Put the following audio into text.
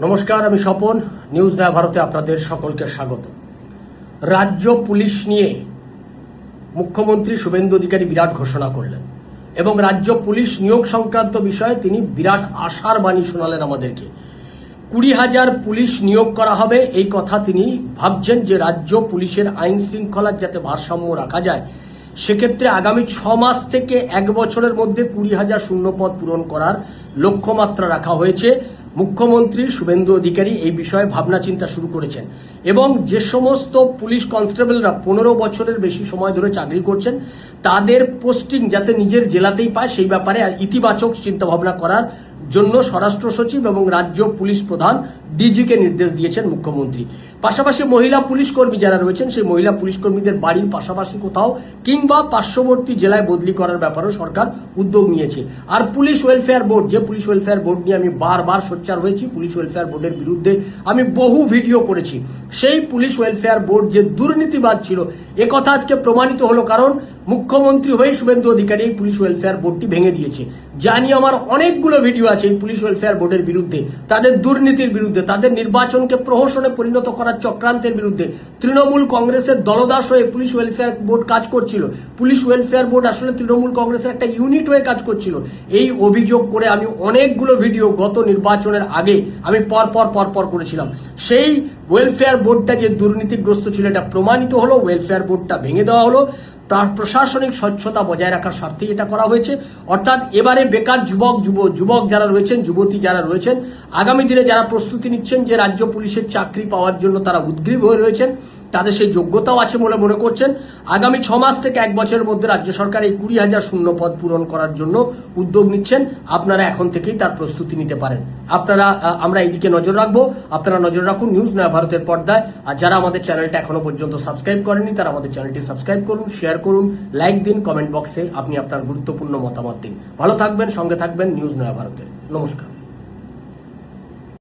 নমস্কার, আমি স্বপন। নিউজ নয়া ভারতে আপনাদের সকলকে স্বাগত। রাজ্য পুলিশ নিয়ে মুখ্যমন্ত্রী শুভেন্দু অধিকারী বিরাট ঘোষণা করলেন এবং রাজ্য পুলিশ নিয়োগ সংক্রান্ত বিষয়ে তিনি বিরাট আশার বাণী শোনালেন আমাদেরকে। 20,000 পুলিশ নিয়োগ করা হবে, এই কথা তিনি ভাবছেন যে রাজ্য পুলিশের আইন শৃঙ্খলার যাতে ভারসাম্য রাখা যায়, সেক্ষেত্রে আগামী 6 মাস থেকে 1 বছরের মধ্যে 20,000 শূন্যপদ পূরণ করার লক্ষ্যমাত্রা রাখা হয়েছে। মুখ্যমন্ত্রী শুভেন্দু অধিকারী এই বিষয়ে ভাবনা চিন্তা শুরু করেছেন এবং যে সমস্ত পুলিশ কনস্টেবলরা 15 বছরের বেশি সময় ধরে চাকরি করছেন তাদের পোস্টিং যাতে নিজের জেলাতেই পায়, সেই ব্যাপারে ইতিবাচক চিন্তাভাবনা করার জন্য স্বরাষ্ট্র সচিব এবং রাজ্য পুলিশ প্রধান ডিজিকে নির্দেশ দিয়েছেন মুখ্যমন্ত্রী। পাশাপাশি মহিলা পুলিশ কর্মী যারা রয়েছেন সেই মহিলা পুলিশ কর্মীদের বাড়ির পাশাপাশি কোথাও কিংবা পার্শ্ববর্তী জেলায় বদলি করার ব্যাপারেও সরকার উদ্যোগ নিয়েছে। আর পুলিশ ওয়েলফেয়ার বোর্ড, যে পুলিশ ওয়েলফেয়ার বোর্ড নিয়ে আমি বারবার সোচ্চার হয়েছি, পুলিশ ওয়েলফেয়ার বোর্ডের বিরুদ্ধে আমি বহু ভিডিও করেছি, সেই পুলিশ ওয়েলফেয়ার বোর্ড যে দুর্নীতিবাদ ছিল একথা আজকে প্রমাণিত হলো। কারণ মুখ্যমন্ত্রী হয়ে শুভেন্দু অধিকারী এই পুলিশ ওয়েলফেয়ার বোর্ডটি ভেঙে দিয়েছে। জানি আমার অনেকগুলো ভিডিও আছে এই পুলিশ ওয়েলফেয়ার বোর্ডের বিরুদ্ধে, তাদের দুর্নীতির বিরুদ্ধে, তাদের নির্বাচনকে প্রহসনে পরিণত করার চক্রান্তের বিরুদ্ধে। তৃণমূল কংগ্রেসের দলদাস হয়ে পুলিশ ওয়েলফেয়ার বোর্ড কাজ করছিল। পুলিশ ওয়েলফেয়ার বোর্ড আসলে তৃণমূল কংগ্রেসের একটা ইউনিট হয়ে কাজ করছিল। এই অভিযোগ করে আমি অনেকগুলো ভিডিও গত নির্বাচনের আগে আমি পরপর করেছিলাম। সেই ওয়েলফেয়ার বোর্ডটা যে দুর্নীতিগ্রস্ত ছিল এটা প্রমাণিত হলো, ওয়েলফেয়ার বোর্ডটা ভেঙে দেওয়া হলো। তার প্রশাসনিক স্বচ্ছতা বজায় রাখার স্বার্থে এটা করা হয়েছে। অর্থাৎ এবারে বেকার যুবক যারা রয়েছেন, যুবতী যারা রয়েছেন, আগামী দিনে যারা প্রস্তুতি নিচ্ছেন যে রাজ্য পুলিশের চাকরি পাওয়ার জন্য তারা উদ্গ্রীব হয়ে রয়েছেন, তাদের সেই যোগ্যতাও আছে বলে মনে করছেন, আগামী 6 মাস থেকে 1 বছরের মধ্যে রাজ্য সরকার এই 20,000 শূন্যপদ পূরণ করার জন্য উদ্যোগ নিচ্ছেন। আপনারা এখন থেকেই তার প্রস্তুতি নিতে পারেন। আমরা এইদিকে নজর রাখবো, আপনারা নজর রাখুন নিউজ নয়া ভারতের পর্দায়। আর যারা আমাদের চ্যানেলটা এখনো পর্যন্ত সাবস্ক্রাইব করেনি তারা আমাদের চ্যানেলটি সাবস্ক্রাইব করুন, শেয়ার করুন, লাইক দিন, কমেন্ট বক্সে আপনি আপনার গুরুত্বপূর্ণ মতামত দিন। ভালো থাকবেন, সঙ্গে থাকবেন নিউজ নয়া ভারতের। নমস্কার।